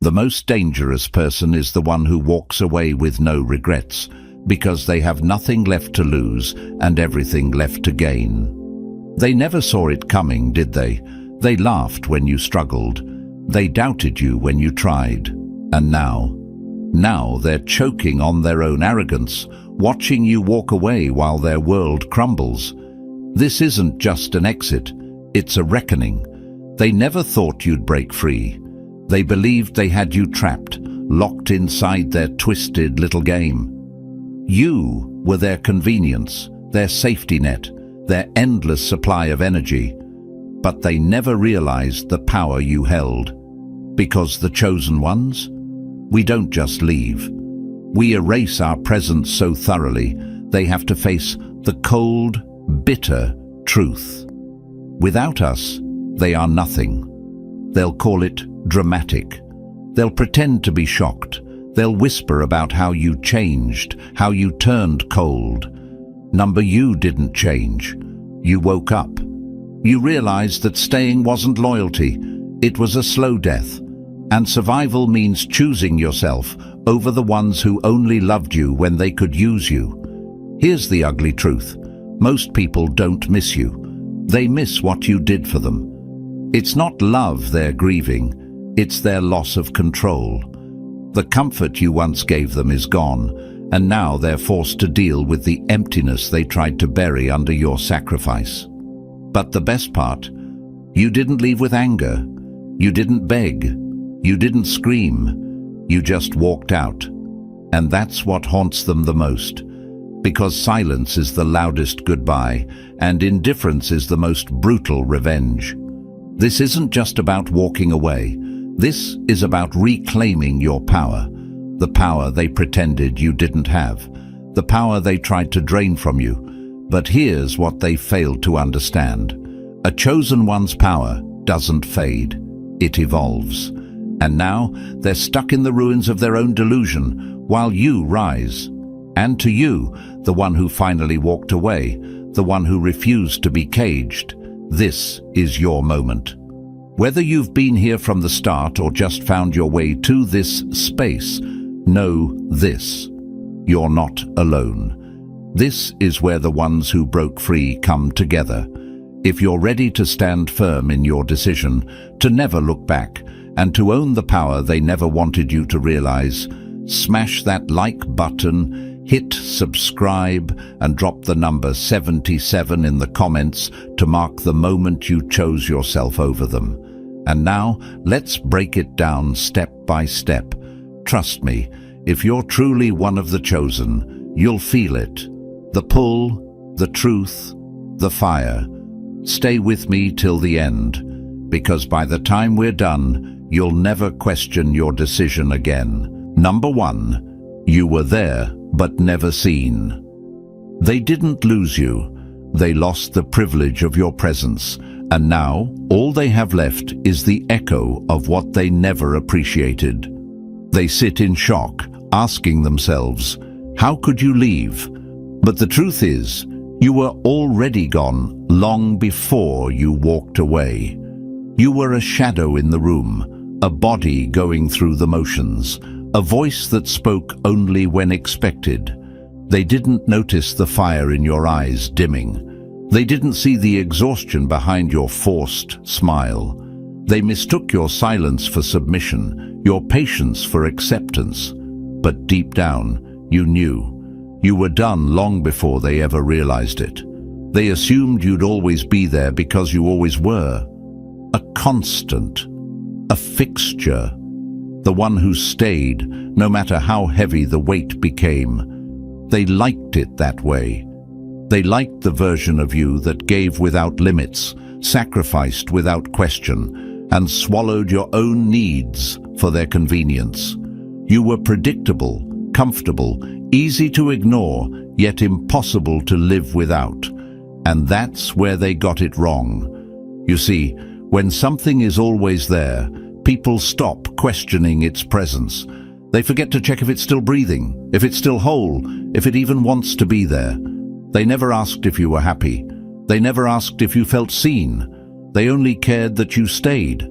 The most dangerous person is the one who walks away with no regrets, because they have nothing left to lose and everything left to gain. They never saw it coming, did they? They laughed when you struggled. They doubted you when you tried. And now they're choking on their own arrogance, watching you walk away while their world crumbles. This isn't just an exit, it's a reckoning. They never thought you'd break free. They believed they had you trapped, locked inside their twisted little game. You were their convenience, their safety net, their endless supply of energy. But they never realized the power you held. Because the chosen ones? We don't just leave. We erase our presence so thoroughly, they have to face the cold, bitter truth. Without us, they are nothing. They'll call it dramatic. They'll pretend to be shocked. They'll whisper about how you changed, how you turned cold. You didn't change. You woke up. You realized that staying wasn't loyalty. It was a slow death. And survival means choosing yourself over the ones who only loved you when they could use you. Here's the ugly truth. Most people don't miss you. They miss what you did for them. It's not love they're grieving. It's their loss of control. The comfort you once gave them is gone, and now they're forced to deal with the emptiness they tried to bury under your sacrifice. But the best part, you didn't leave with anger. You didn't beg. You didn't scream. You just walked out. And that's what haunts them the most. Because silence is the loudest goodbye, and indifference is the most brutal revenge. This isn't just about walking away. This is about reclaiming your power. The power they pretended you didn't have. The power they tried to drain from you. But here's what they failed to understand. A chosen one's power doesn't fade. It evolves. And now they're stuck in the ruins of their own delusion while you rise. And to you, the one who finally walked away, the one who refused to be caged, this is your moment. Whether you've been here from the start or just found your way to this space, know this: you're not alone. This is where the ones who broke free come together. If you're ready to stand firm in your decision, to never look back, and to own the power they never wanted you to realize, smash that like button, hit subscribe, and drop the number 77 in the comments to mark the moment you chose yourself over them. And now, let's break it down step by step. Trust me, if you're truly one of the chosen, you'll feel it. The pull, the truth, the fire. Stay with me till the end, because by the time we're done, you'll never question your decision again. Number 1, you were there, but never seen. They didn't lose you. They lost the privilege of your presence, and now all they have left is the echo of what they never appreciated. They sit in shock, asking themselves, how could you leave? But the truth is, you were already gone long before you walked away. You were a shadow in the room, a body going through the motions, a voice that spoke only when expected. They didn't notice the fire in your eyes dimming. They didn't see the exhaustion behind your forced smile. They mistook your silence for submission, your patience for acceptance. But deep down, you knew. You were done long before they ever realized it. They assumed you'd always be there because you always were. A constant, a fixture. The one who stayed, no matter how heavy the weight became. They liked it that way. They liked the version of you that gave without limits, sacrificed without question, and swallowed your own needs for their convenience. You were predictable, comfortable, easy to ignore, yet impossible to live without. And that's where they got it wrong. You see, when something is always there, people stop questioning its presence. They forget to check if it's still breathing, if it's still whole, if it even wants to be there. They never asked if you were happy. They never asked if you felt seen. They only cared that you stayed.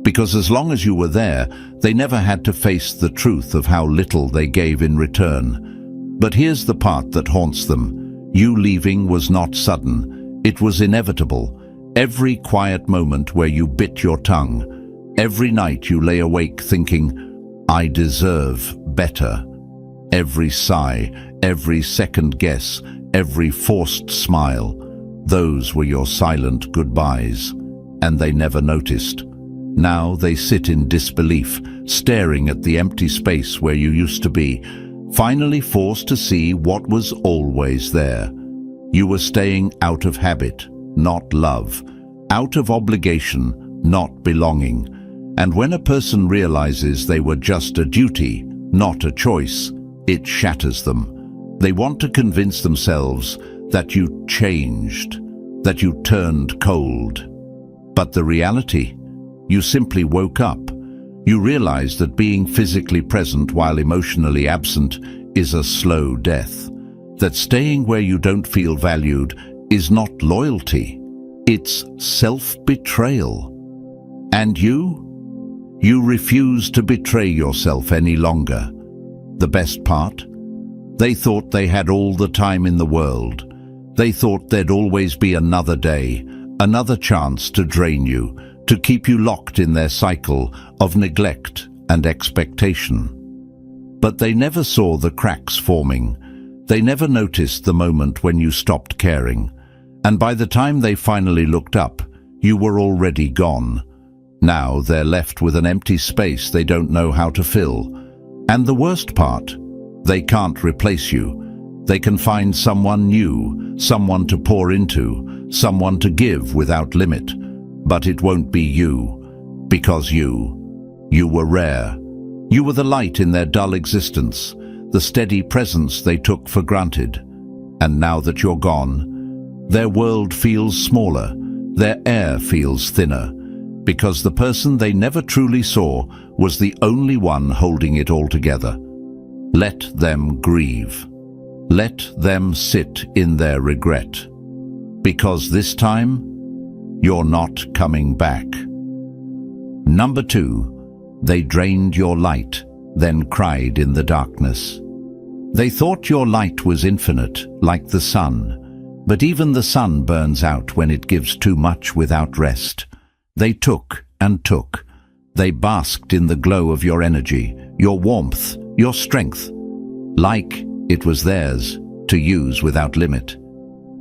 Because as long as you were there, they never had to face the truth of how little they gave in return. But here's the part that haunts them. You leaving was not sudden. It was inevitable. Every quiet moment where you bit your tongue. Every night you lay awake thinking, I deserve better. Every sigh, every second guess, every forced smile. Those were your silent goodbyes. And they never noticed. Now they sit in disbelief, staring at the empty space where you used to be, finally forced to see what was always there. You were staying out of habit, not love, out of obligation, not belonging. And when a person realizes they were just a duty, not a choice, it shatters them. They want to convince themselves that you changed, that you turned cold. But the reality? You simply woke up. You realized that being physically present while emotionally absent is a slow death. That staying where you don't feel valued is not loyalty. It's self-betrayal. And you refuse to betray yourself any longer. The best part? They thought they had all the time in the world. They thought there'd always be another day, another chance to drain you, to keep you locked in their cycle of neglect and expectation. But they never saw the cracks forming. They never noticed the moment when you stopped caring. And by the time they finally looked up, you were already gone. Now they're left with an empty space they don't know how to fill. And the worst part, they can't replace you. They can find someone new, someone to pour into, someone to give without limit. But it won't be you, because you were rare. You were the light in their dull existence, the steady presence they took for granted. And now that you're gone, their world feels smaller, their air feels thinner, because the person they never truly saw was the only one holding it all together. Let them grieve. Let them sit in their regret. Because this time, you're not coming back. Number 2, they drained your light, then cried in the darkness. They thought your light was infinite, like the sun, but even the sun burns out when it gives too much without rest. They took and took. They basked in the glow of your energy, your warmth, your strength, like it was theirs to use without limit.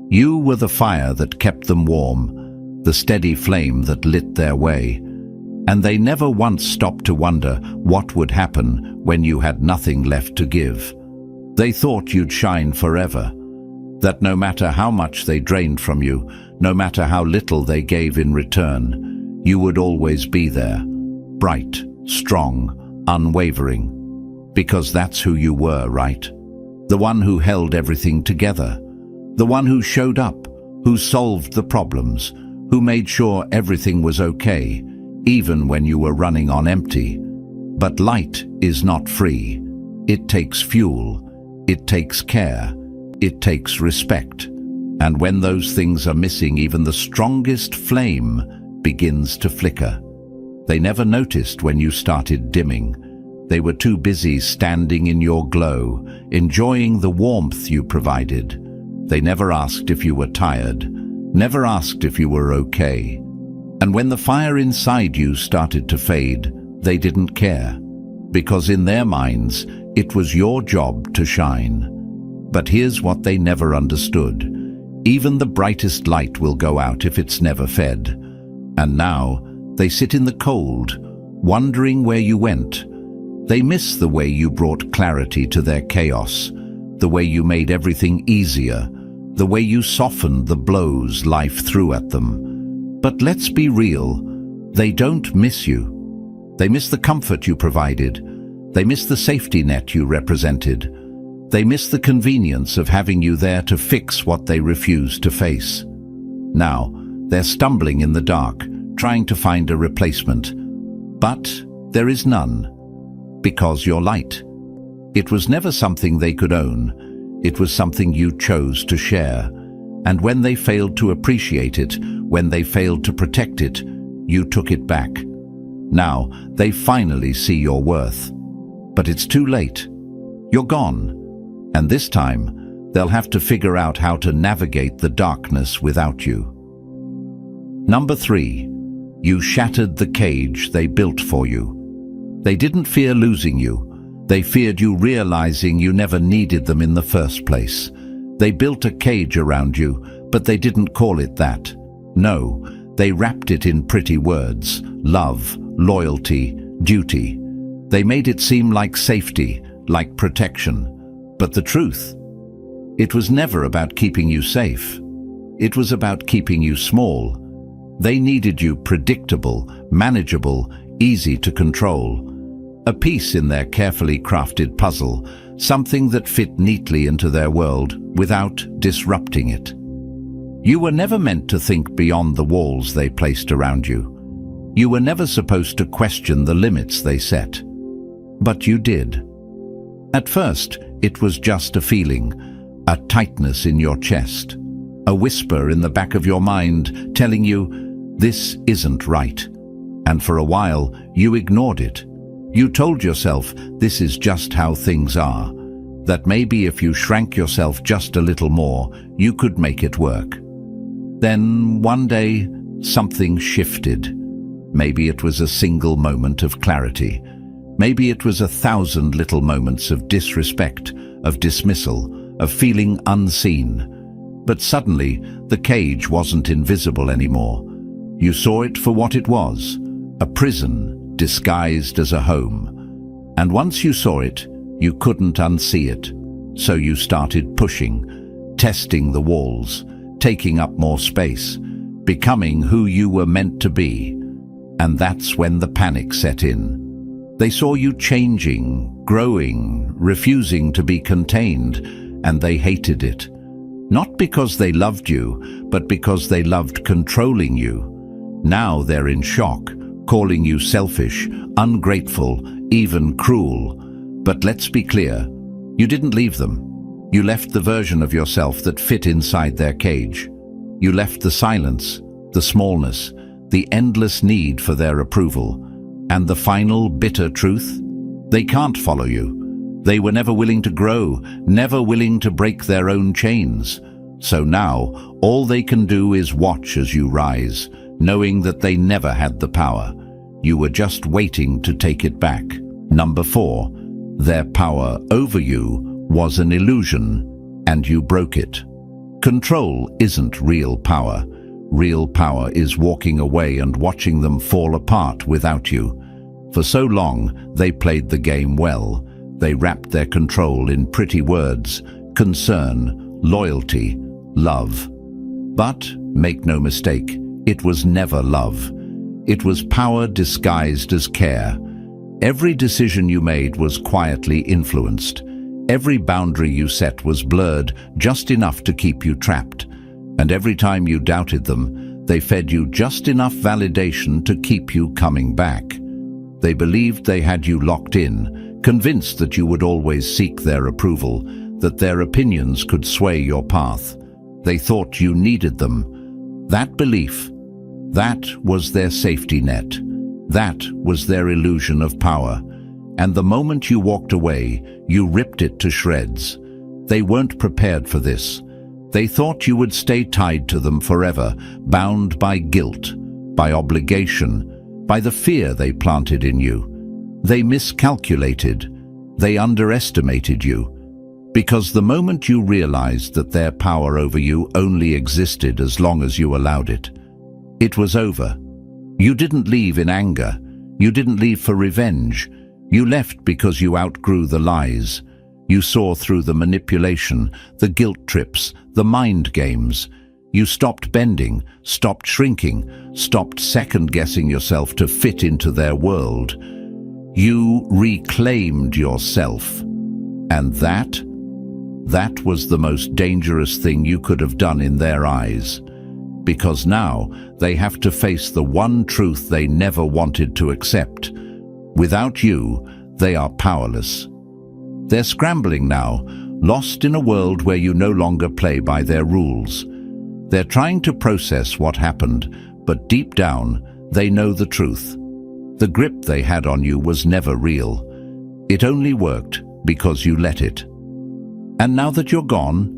You were the fire that kept them warm, the steady flame that lit their way. And they never once stopped to wonder what would happen when you had nothing left to give. They thought you'd shine forever, that no matter how much they drained from you, no matter how little they gave in return, you would always be there, bright, strong, unwavering. Because that's who you were, right? The one who held everything together, the one who showed up, who solved the problems, who made sure everything was okay, even when you were running on empty. But light is not free. It takes fuel, it takes care, it takes respect. And when those things are missing, even the strongest flame begins to flicker. They never noticed when you started dimming. They were too busy standing in your glow, enjoying the warmth you provided. They never asked if you were tired, never asked if you were okay. And when the fire inside you started to fade, they didn't care, because in their minds, it was your job to shine. But here's what they never understood. Even the brightest light will go out if it's never fed. And now, they sit in the cold, wondering where you went. They miss the way you brought clarity to their chaos, the way you made everything easier, the way you softened the blows life threw at them. But let's be real, they don't miss you. They miss the comfort you provided. They miss the safety net you represented. They miss the convenience of having you there to fix what they refuse to face. Now, they're stumbling in the dark, trying to find a replacement. But there is none, because you're light. It was never something they could own. It was something you chose to share. And when they failed to appreciate it, when they failed to protect it, you took it back. Now, they finally see your worth. But it's too late. You're gone. And this time, they'll have to figure out how to navigate the darkness without you. Number 3. You shattered the cage they built for you. They didn't fear losing you. They feared you realizing you never needed them in the first place. They built a cage around you, but they didn't call it that. No, they wrapped it in pretty words: love, loyalty, duty. They made it seem like safety, like protection. But the truth? It was never about keeping you safe. It was about keeping you small. They needed you predictable, manageable, easy to control. A piece in their carefully crafted puzzle, something that fit neatly into their world without disrupting it. You were never meant to think beyond the walls they placed around you. You were never supposed to question the limits they set. But you did. At first, it was just a feeling, a tightness in your chest, a whisper in the back of your mind telling you, this isn't right. And for a while, you ignored it. You told yourself this is just how things are, that maybe if you shrank yourself just a little more, you could make it work. Then, one day, something shifted. Maybe it was a single moment of clarity. Maybe it was 1,000 little moments of disrespect, of dismissal, of feeling unseen. But suddenly, the cage wasn't invisible anymore. You saw it for what it was, a prison disguised as a home. And once you saw it, you couldn't unsee it. So you started pushing, testing the walls, taking up more space, becoming who you were meant to be. And that's when the panic set in. They saw you changing, growing, refusing to be contained, and they hated it. Not because they loved you, but because they loved controlling you. Now they're in shock, calling you selfish, ungrateful, even cruel. But let's be clear, you didn't leave them. You left the version of yourself that fit inside their cage. You left the silence, the smallness, the endless need for their approval. And the final bitter truth? They can't follow you. They were never willing to grow, never willing to break their own chains. So now, all they can do is watch as you rise, knowing that they never had the power. You were just waiting to take it back. Number 4, their power over you was an illusion, and you broke it. Control isn't real power. Real power is walking away and watching them fall apart without you. For so long, they played the game well. They wrapped their control in pretty words: concern, loyalty, love. But, make no mistake, it was never love. It was power disguised as care. Every decision you made was quietly influenced. Every boundary you set was blurred just enough to keep you trapped. And every time you doubted them, they fed you just enough validation to keep you coming back. They believed they had you locked in, convinced that you would always seek their approval, that their opinions could sway your path. They thought you needed them. That belief, that was their safety net. That was their illusion of power. And the moment you walked away, you ripped it to shreds. They weren't prepared for this. They thought you would stay tied to them forever, bound by guilt, by obligation, by the fear they planted in you. They miscalculated. They underestimated you. Because the moment you realized that their power over you only existed as long as you allowed it, it was over. You didn't leave in anger. You didn't leave for revenge. You left because you outgrew the lies. You saw through the manipulation, the guilt trips, the mind games. You stopped bending, stopped shrinking, stopped second-guessing yourself to fit into their world. You reclaimed yourself. And that was the most dangerous thing you could have done in their eyes. Because now they have to face the one truth they never wanted to accept. Without you, they are powerless. They're scrambling now, lost in a world where you no longer play by their rules. They're trying to process what happened, but deep down, they know the truth. The grip they had on you was never real. It only worked because you let it. And now that you're gone,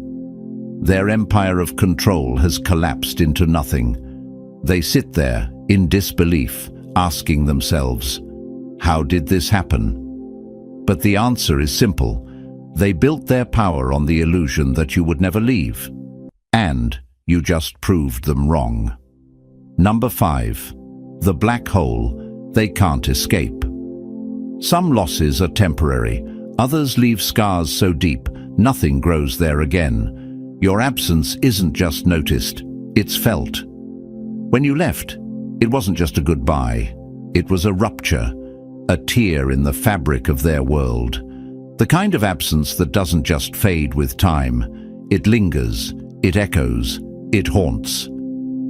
their empire of control has collapsed into nothing. They sit there in disbelief, asking themselves, how did this happen? But the answer is simple. They built their power on the illusion that you would never leave. And you just proved them wrong. Number 5. The black hole they can't escape. Some losses are temporary. Others leave scars so deep, nothing grows there again. Your absence isn't just noticed, it's felt. When you left, it wasn't just a goodbye. It was a rupture, a tear in the fabric of their world. The kind of absence that doesn't just fade with time. It lingers, it echoes, it haunts.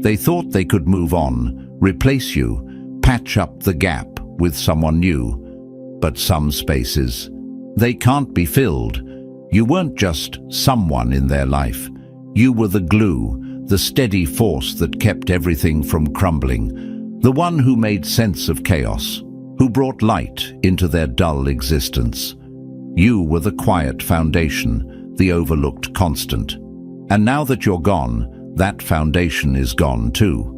They thought they could move on, replace you, patch up the gap with someone new. But some spaces, they can't be filled. You weren't just someone in their life. You were the glue, the steady force that kept everything from crumbling. The one who made sense of chaos, who brought light into their dull existence. You were the quiet foundation, the overlooked constant. And now that you're gone, that foundation is gone too.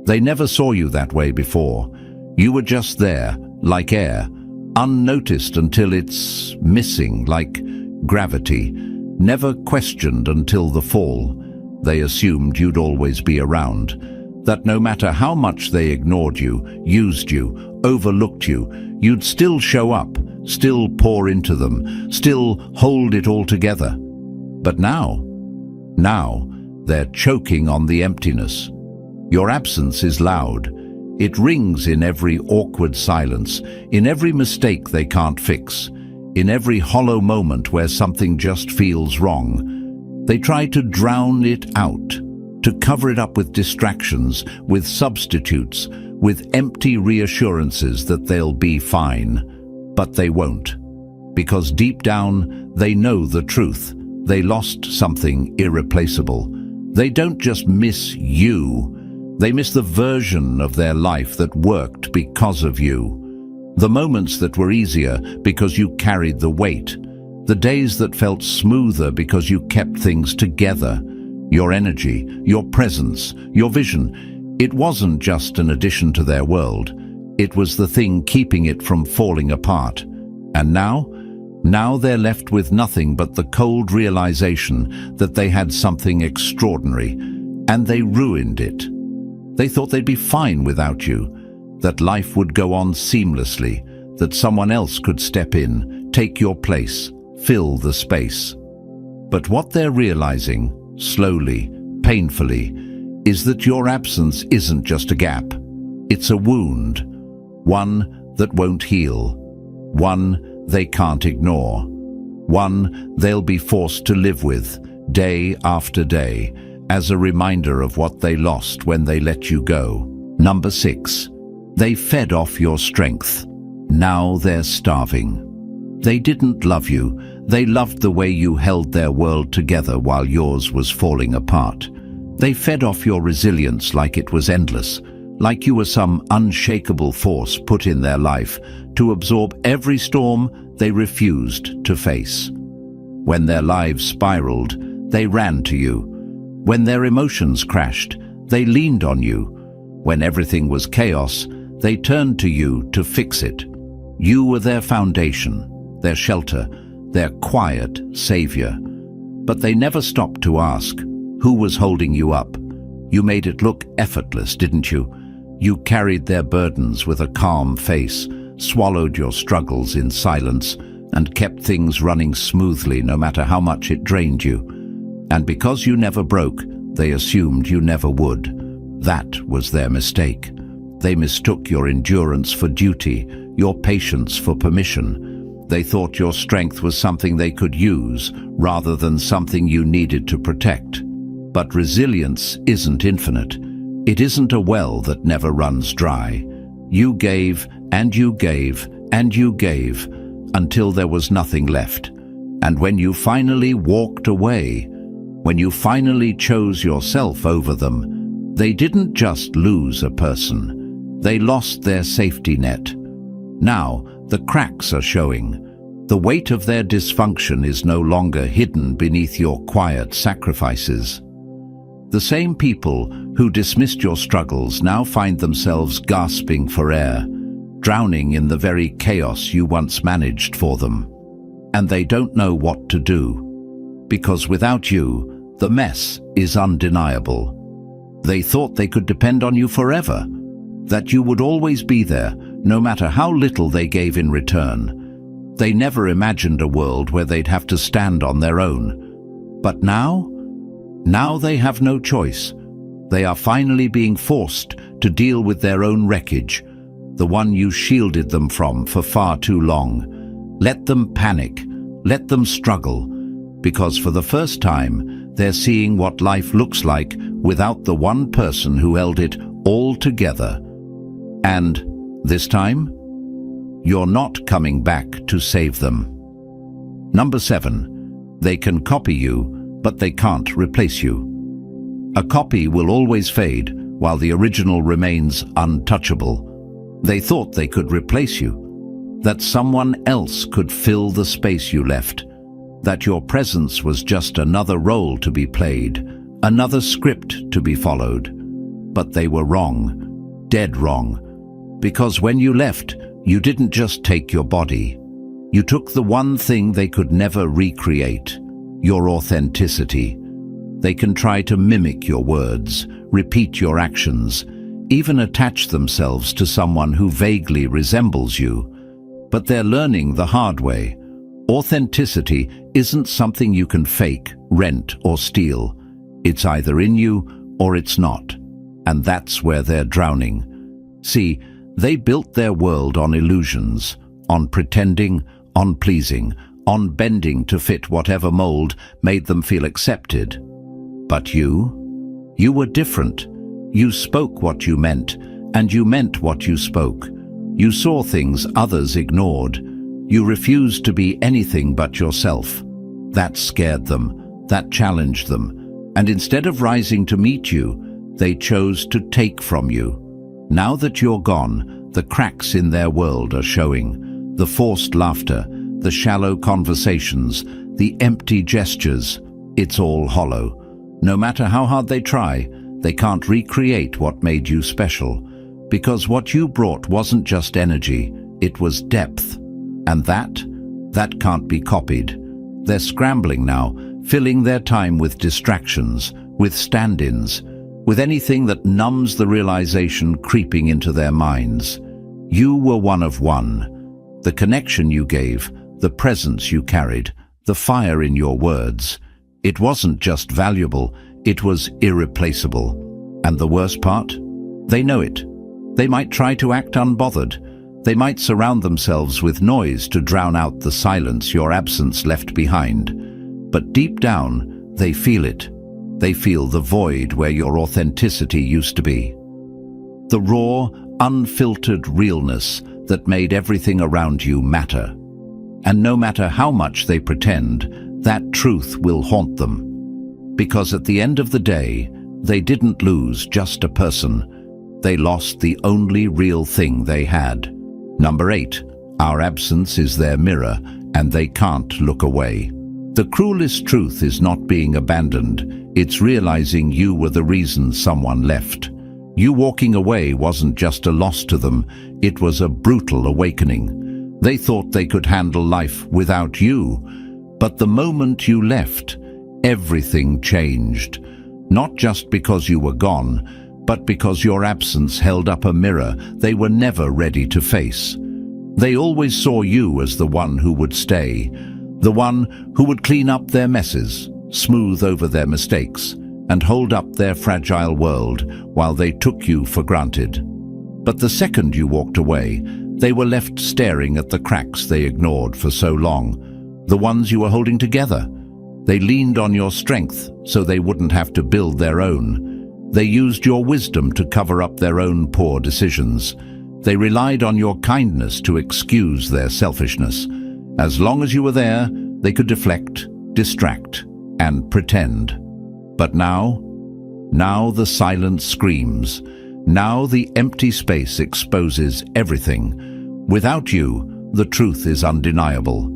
They never saw you that way before. You were just there, like air, unnoticed until it's missing, like gravity, never questioned until the fall. They assumed you'd always be around, that no matter how much they ignored you, used you, overlooked you, you'd still show up, still pour into them, still hold it all together. But now they're choking on the emptiness. Your absence is loud. It rings in every awkward silence, in every mistake they can't fix, in every hollow moment where something just feels wrong. They try to drown it out, to cover it up with distractions, with substitutes, with empty reassurances that they'll be fine. But they won't, because deep down they know the truth. They lost something irreplaceable. They don't just miss you, they miss the version of their life that worked because of you. The moments that were easier because you carried the weight. The days that felt smoother because you kept things together. Your energy, your presence, your vision. It wasn't just an addition to their world. It was the thing keeping it from falling apart. And now they're left with nothing but the cold realization that they had something extraordinary, and they ruined it. They thought they'd be fine without you, that life would go on seamlessly, that someone else could step in, take your place, fill the space. But what they're realizing, slowly, painfully, is that your absence isn't just a gap. It's a wound, one that won't heal, one they can't ignore, one they'll be forced to live with day after day, as a reminder of what they lost when they let you go. Number 6. They fed off your strength. Now they're starving. They didn't love you. They loved the way you held their world together while yours was falling apart. They fed off your resilience like it was endless, like you were some unshakable force put in their life to absorb every storm they refused to face. When their lives spiraled, they ran to you. When their emotions crashed, they leaned on you. When everything was chaos, they turned to you to fix it. You were their foundation, their shelter, their quiet savior. But they never stopped to ask, who was holding you up? You made it look effortless, didn't you? You carried their burdens with a calm face, swallowed your struggles in silence, and kept things running smoothly no matter how much it drained you. And because you never broke, they assumed you never would. That was their mistake. They mistook your endurance for duty, your patience for permission. They thought your strength was something they could use, rather than something you needed to protect. But resilience isn't infinite. It isn't a well that never runs dry. You gave, and you gave, and you gave, until there was nothing left. And when you finally walked away, when you finally chose yourself over them, they didn't just lose a person. They lost their safety net. Now, the cracks are showing. The weight of their dysfunction is no longer hidden beneath your quiet sacrifices. The same people who dismissed your struggles now find themselves gasping for air, drowning in the very chaos you once managed for them. And they don't know what to do, because without you, the mess is undeniable. They thought they could depend on you forever, that you would always be there, no matter how little they gave in return. They never imagined a world where they'd have to stand on their own. But now they have no choice. They are finally being forced to deal with their own wreckage, the one you shielded them from for far too long. Let them panic, let them struggle, because for the first time, they're seeing what life looks like without the one person who held it all together. And this time, you're not coming back to save them. Number 7, they can copy you, but they can't replace you. A copy will always fade, while the original remains untouchable. They thought they could replace you, that someone else could fill the space you left, that your presence was just another role to be played, another script to be followed. But they were wrong, dead wrong, because when you left, you didn't just take your body. You took the one thing they could never recreate, your authenticity. They can try to mimic your words, repeat your actions, even attach themselves to someone who vaguely resembles you. But they're learning the hard way. Authenticity isn't something you can fake, rent, or steal. It's either in you or it's not. And that's where they're drowning. See, they built their world on illusions, on pretending, on pleasing, on bending to fit whatever mold made them feel accepted. But you were different. You spoke what you meant, and you meant what you spoke. You saw things others ignored. You refused to be anything but yourself. That scared them, that challenged them, and instead of rising to meet you, they chose to take from you. Now that you're gone, the cracks in their world are showing. The forced laughter, the shallow conversations, the empty gestures. It's all hollow. No matter how hard they try, they can't recreate what made you special. Because what you brought wasn't just energy, it was depth. And that can't be copied. They're scrambling now, filling their time with distractions, with stand-ins, with anything that numbs the realization creeping into their minds. You were one of one. The connection you gave, the presence you carried, the fire in your words. It wasn't just valuable, it was irreplaceable. And the worst part? They know it. They might try to act unbothered. They might surround themselves with noise to drown out the silence your absence left behind. But deep down, they feel it. They feel the void where your authenticity used to be. The raw, unfiltered realness that made everything around you matter. And no matter how much they pretend, that truth will haunt them. Because at the end of the day, they didn't lose just a person. They lost the only real thing they had. Number 8, our absence is their mirror, and they can't look away. The cruelest truth is not being abandoned, it's realizing you were the reason someone left. You walking away wasn't just a loss to them, it was a brutal awakening. They thought they could handle life without you, but the moment you left, everything changed. Not just because you were gone, but because your absence held up a mirror they were never ready to face. They always saw you as the one who would stay, the one who would clean up their messes, smooth over their mistakes, and hold up their fragile world while they took you for granted. But the second you walked away, they were left staring at the cracks they ignored for so long, the ones you were holding together. They leaned on your strength so they wouldn't have to build their own. They used your wisdom to cover up their own poor decisions. They relied on your kindness to excuse their selfishness. As long as you were there, they could deflect, distract, and pretend. But now the silence screams. Now the empty space exposes everything. Without you, the truth is undeniable.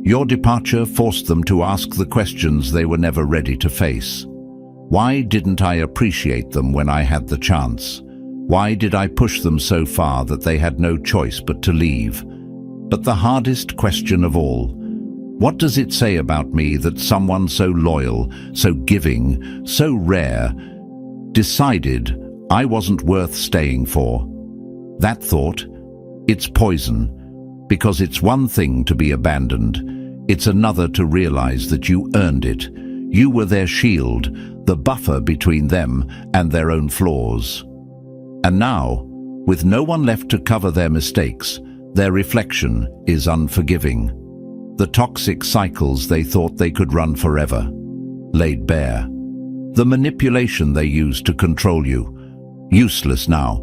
Your departure forced them to ask the questions they were never ready to face. Why didn't I appreciate them when I had the chance? Why did I push them so far that they had no choice but to leave? But the hardest question of all, what does it say about me that someone so loyal, so giving, so rare, decided I wasn't worth staying for? That thought, it's poison, because it's one thing to be abandoned. It's another to realize that you earned it. You were their shield, the buffer between them and their own flaws. And now, with no one left to cover their mistakes, their reflection is unforgiving. The toxic cycles they thought they could run forever, laid bare. The manipulation they used to control you, useless now.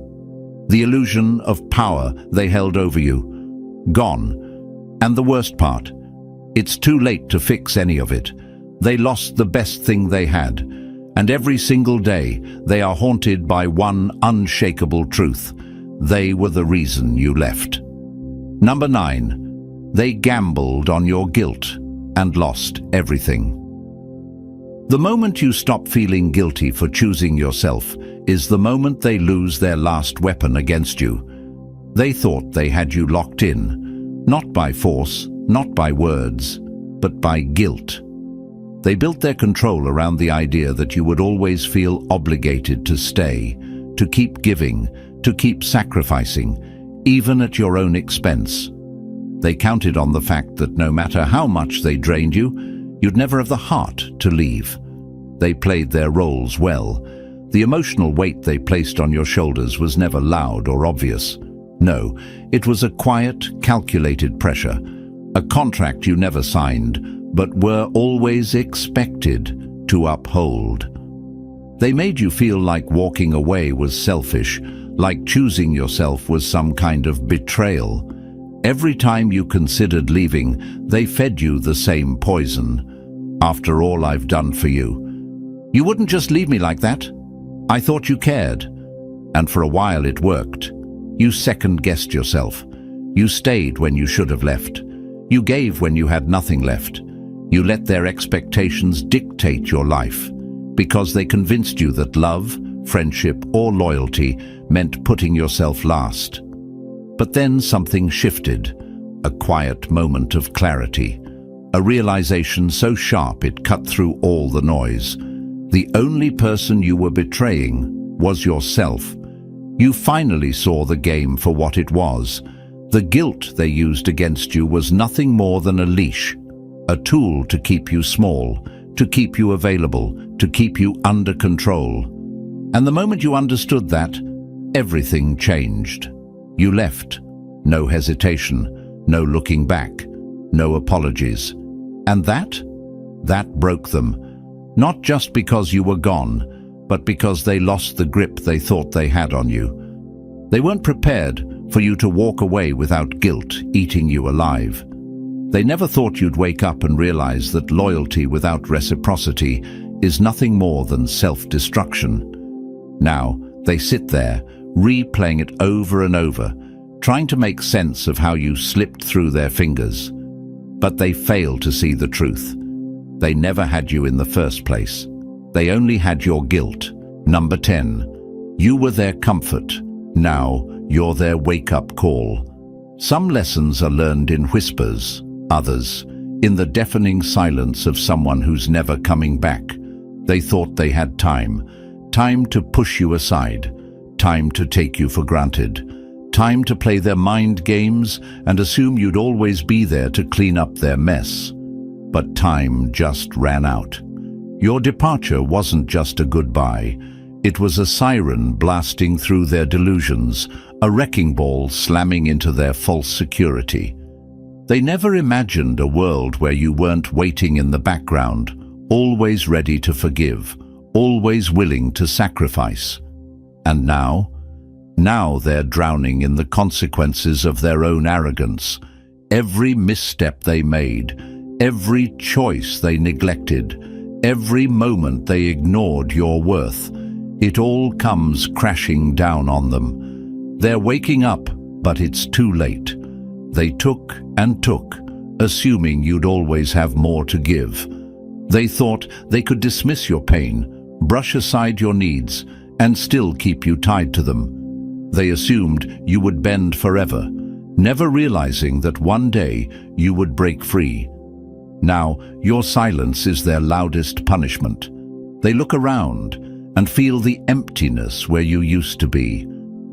The illusion of power they held over you, gone. And the worst part, it's too late to fix any of it. They lost the best thing they had, and every single day they are haunted by one unshakable truth. They were the reason you left. Number 9. They gambled on your guilt and lost everything. The moment you stop feeling guilty for choosing yourself is the moment they lose their last weapon against you. They thought they had you locked in, not by force, not by words, but by guilt. They built their control around the idea that you would always feel obligated to stay, to keep giving, to keep sacrificing, even at your own expense. They counted on the fact that no matter how much they drained you, you'd never have the heart to leave. They played their roles well. The emotional weight they placed on your shoulders was never loud or obvious. No, it was a quiet, calculated pressure, a contract you never signed, but were always expected to uphold. They made you feel like walking away was selfish, like choosing yourself was some kind of betrayal. Every time you considered leaving, they fed you the same poison. After all I've done for you, you wouldn't just leave me like that. I thought you cared. And for a while it worked. You second-guessed yourself. You stayed when you should have left. You gave when you had nothing left. You let their expectations dictate your life, because they convinced you that love, friendship, or loyalty meant putting yourself last. But then something shifted, a quiet moment of clarity, a realization so sharp it cut through all the noise. The only person you were betraying was yourself. You finally saw the game for what it was. The guilt they used against you was nothing more than a leash, a tool to keep you small, to keep you available, to keep you under control. And the moment you understood that, everything changed. You left. No hesitation, no looking back, no apologies. And that broke them. Not just because you were gone, but because they lost the grip they thought they had on you. They weren't prepared for you to walk away without guilt eating you alive. They never thought you'd wake up and realize that loyalty without reciprocity is nothing more than self-destruction. Now, they sit there, replaying it over and over, trying to make sense of how you slipped through their fingers. But they fail to see the truth. They never had you in the first place. They only had your guilt. Number 10. You were their comfort. Now, you're their wake-up call. Some lessons are learned in whispers, others in the deafening silence of someone who's never coming back. They thought they had time to push you aside, time to take you for granted, time to play their mind games and assume you'd always be there to clean up their mess. But time just ran out. Your departure wasn't just a goodbye. It was a siren blasting through their delusions, a wrecking ball slamming into their false security. They never imagined a world where you weren't waiting in the background, always ready to forgive, always willing to sacrifice. And now they're drowning in the consequences of their own arrogance. Every misstep they made, every choice they neglected, every moment they ignored your worth, It all comes crashing down on them. They're waking up, but it's too late. They took and took, assuming you'd always have more to give. They thought they could dismiss your pain, brush aside your needs, and still keep you tied to them. They assumed you would bend forever, never realizing that one day you would break free. Now, your silence is their loudest punishment. They look around and feel the emptiness where you used to be.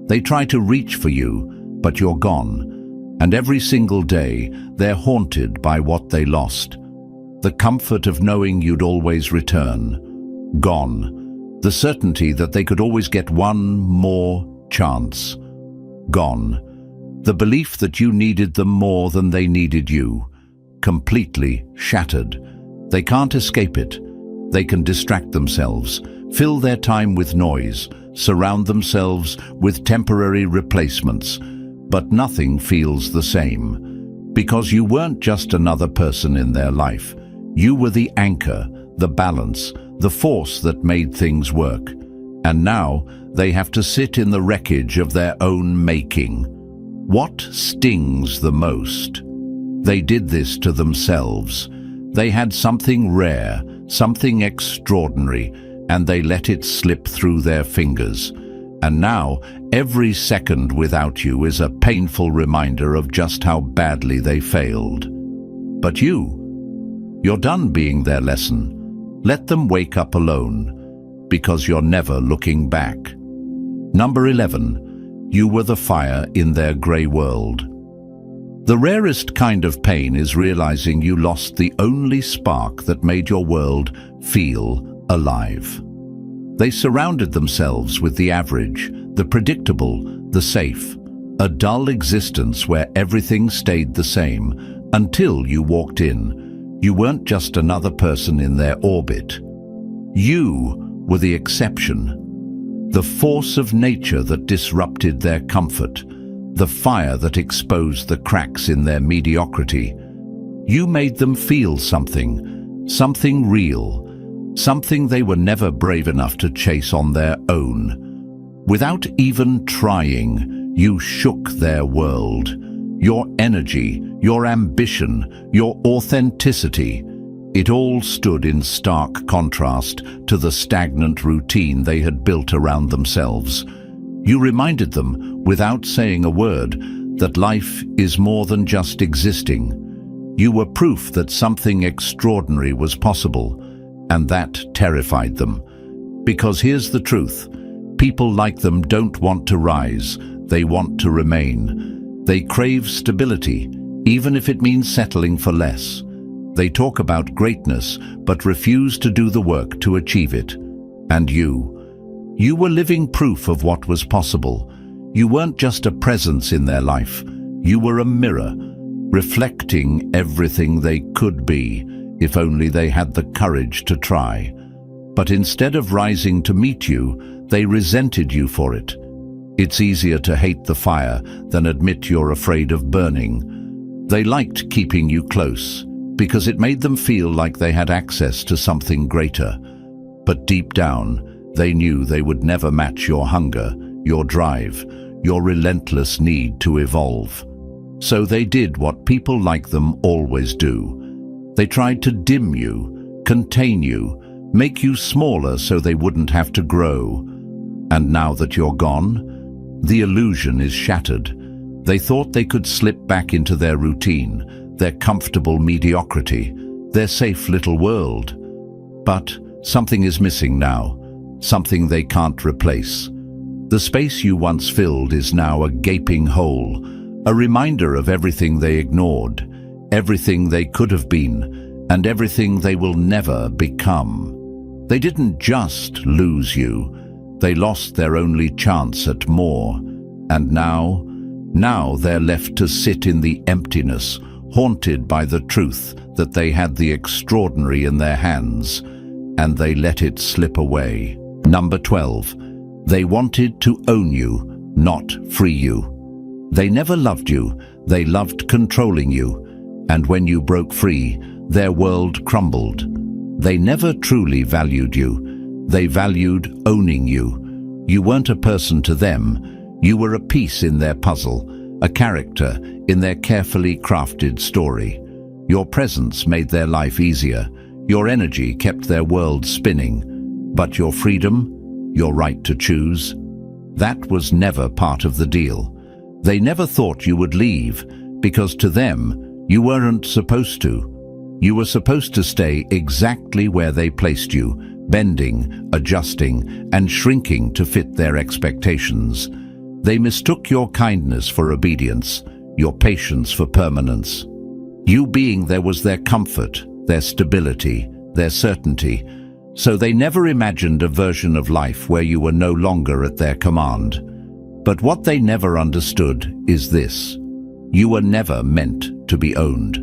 They try to reach for you, but you're gone. And every single day, they're haunted by what they lost. The comfort of knowing you'd always return. Gone. The certainty that they could always get one more chance. Gone. The belief that you needed them more than they needed you. Completely shattered. They can't escape it. They can distract themselves, fill their time with noise, surround themselves with temporary replacements, but nothing feels the same. Because you weren't just another person in their life. You were the anchor, the balance, the force that made things work. And now they have to sit in the wreckage of their own making. What stings the most? They did this to themselves. They had something rare, something extraordinary, and they let it slip through their fingers. And now, every second without you is a painful reminder of just how badly they failed. But you're done being their lesson. Let them wake up alone, because you're never looking back. Number 11, you were the fire in their grey world. The rarest kind of pain is realizing you lost the only spark that made your world feel alive. They surrounded themselves with the average, the predictable, the safe, a dull existence where everything stayed the same until you walked in. You weren't just another person in their orbit. You were the exception, the force of nature that disrupted their comfort, the fire that exposed the cracks in their mediocrity. You made them feel something real, something they were never brave enough to chase on their own. Without even trying, you shook their world. Your energy, your ambition, your authenticity, it all stood in stark contrast to the stagnant routine they had built around themselves. You reminded them, without saying a word, that life is more than just existing. You were proof that something extraordinary was possible, and that terrified them. Because here's the truth, people like them don't want to rise, they want to remain. They crave stability, even if it means settling for less. They talk about greatness, but refuse to do the work to achieve it. And you were living proof of what was possible. You weren't just a presence in their life. You were a mirror, reflecting everything they could be, if only they had the courage to try. But instead of rising to meet you, they resented you for it. It's easier to hate the fire than admit you're afraid of burning. They liked keeping you close, because it made them feel like they had access to something greater. But deep down, they knew they would never match your hunger, your drive, your relentless need to evolve. So they did what people like them always do. They tried to dim you, contain you, make you smaller so they wouldn't have to grow. And now that you're gone, the illusion is shattered. They thought they could slip back into their routine, their comfortable mediocrity, their safe little world. But something is missing now, something they can't replace. The space you once filled is now a gaping hole, a reminder of everything they ignored, everything they could have been, and everything they will never become. They didn't just lose you. They lost their only chance at more, and now they're left to sit in the emptiness, haunted by the truth that they had the extraordinary in their hands, and they let it slip away. Number 12. They wanted to own you, not free you. They never loved you, they loved controlling you, and when you broke free, their world crumbled. They never truly valued you. They valued owning you. You weren't a person to them. You were a piece in their puzzle, a character in their carefully crafted story. Your presence made their life easier. Your energy kept their world spinning. But your freedom, your right to choose, that was never part of the deal. They never thought you would leave, because to them, you weren't supposed to. You were supposed to stay exactly where they placed you, bending, adjusting, and shrinking to fit their expectations. They mistook your kindness for obedience, your patience for permanence. You being there was their comfort, their stability, their certainty, so they never imagined a version of life where you were no longer at their command. But what they never understood is this: you were never meant to be owned.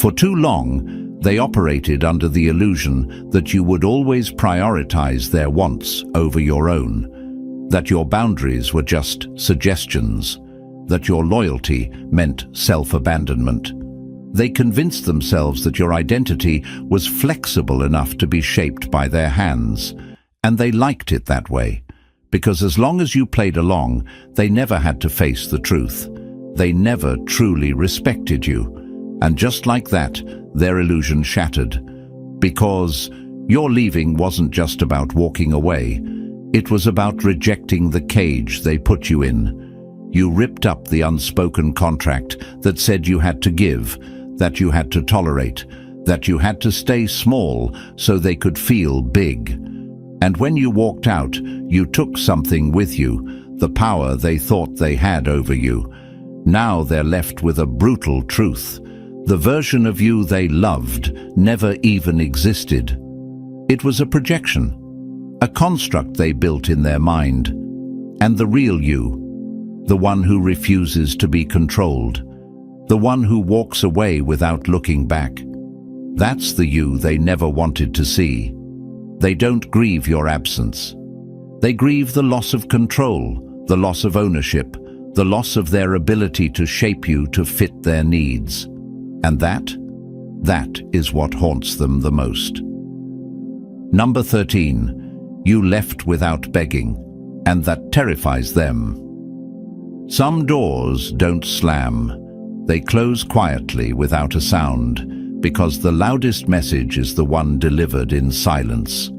For too long, they operated under the illusion that you would always prioritize their wants over your own, that your boundaries were just suggestions, that your loyalty meant self-abandonment. They convinced themselves that your identity was flexible enough to be shaped by their hands, and they liked it that way, because as long as you played along, they never had to face the truth. They never truly respected you. And just like that, their illusion shattered. Because your leaving wasn't just about walking away. It was about rejecting the cage they put you in. You ripped up the unspoken contract that said you had to give, that you had to tolerate, that you had to stay small so they could feel big. And when you walked out, you took something with you, the power they thought they had over you. Now they're left with a brutal truth. The version of you they loved never even existed. It was a projection, a construct they built in their mind. And the real you, the one who refuses to be controlled, the one who walks away without looking back, that's the you they never wanted to see. They don't grieve your absence. They grieve the loss of control, the loss of ownership, the loss of their ability to shape you to fit their needs. And that is what haunts them the most. Number 13, you left without begging, and that terrifies them. Some doors don't slam. They close quietly without a sound, because the loudest message is the one delivered in silence.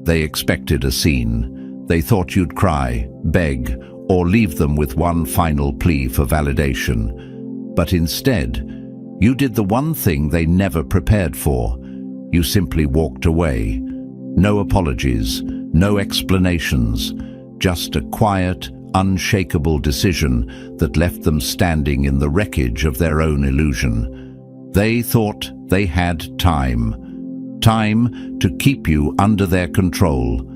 They expected a scene. They thought you'd cry, beg, or leave them with one final plea for validation. But instead, you did the one thing they never prepared for. You simply walked away. No apologies, no explanations, just a quiet, unshakable decision that left them standing in the wreckage of their own illusion. They thought they had time. Time to keep you under their control.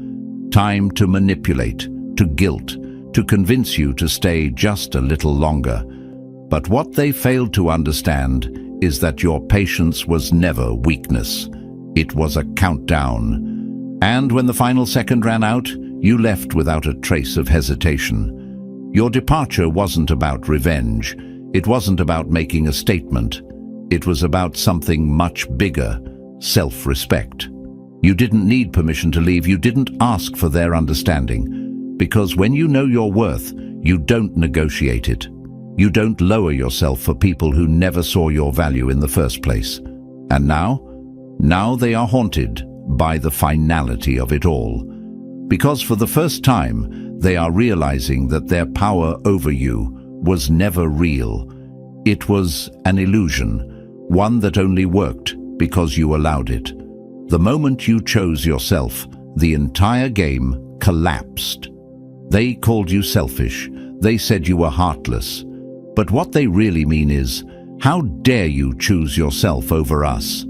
Time to manipulate, to guilt, to convince you to stay just a little longer. But what they failed to understand is that your patience was never weakness. It was a countdown. And when the final second ran out, you left without a trace of hesitation. Your departure wasn't about revenge. It wasn't about making a statement. It was about something much bigger, self-respect. You didn't need permission to leave. You didn't ask for their understanding. Because when you know your worth, you don't negotiate it. You don't lower yourself for people who never saw your value in the first place. And now they are haunted by the finality of it all. Because for the first time, they are realizing that their power over you was never real. It was an illusion, one that only worked because you allowed it. The moment you chose yourself, the entire game collapsed. They called you selfish. They said you were heartless. But what they really mean is, how dare you choose yourself over us?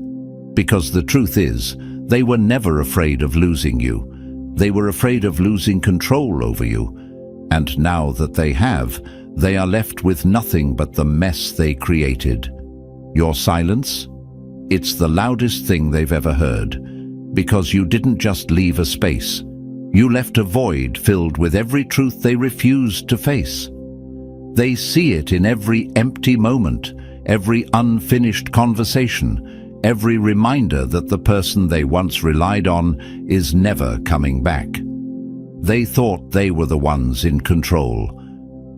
Because the truth is, they were never afraid of losing you. They were afraid of losing control over you. And now that they have, they are left with nothing but the mess they created. Your silence? It's the loudest thing they've ever heard. Because you didn't just leave a space. You left a void filled with every truth they refused to face. They see it in every empty moment, every unfinished conversation, Every reminder that the person they once relied on is never coming back. They thought they were the ones in control.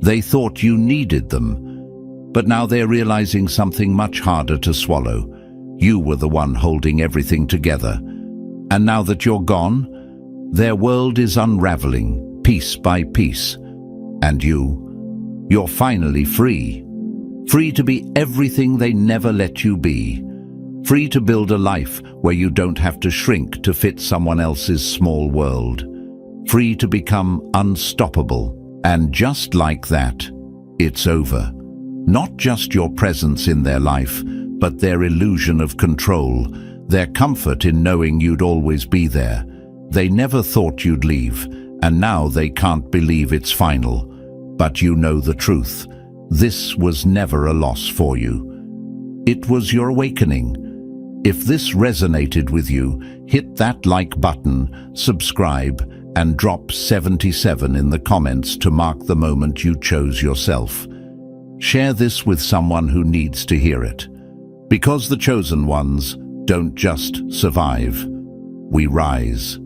They thought you needed them. But now they're realizing something much harder to swallow. You were the one holding everything together. And now that you're gone, their world is unraveling, piece by piece. And you're finally free. Free to be everything they never let you be. Free to build a life where you don't have to shrink to fit someone else's small world. Free to become unstoppable. And just like that, it's over. Not just your presence in their life, but their illusion of control, their comfort in knowing you'd always be there. They never thought you'd leave, and now they can't believe it's final. But you know the truth. This was never a loss for you. It was your awakening. If this resonated with you, hit that like button, subscribe, and drop 77 in the comments to mark the moment you chose yourself. Share this with someone who needs to hear it. Because the chosen ones don't just survive, we rise.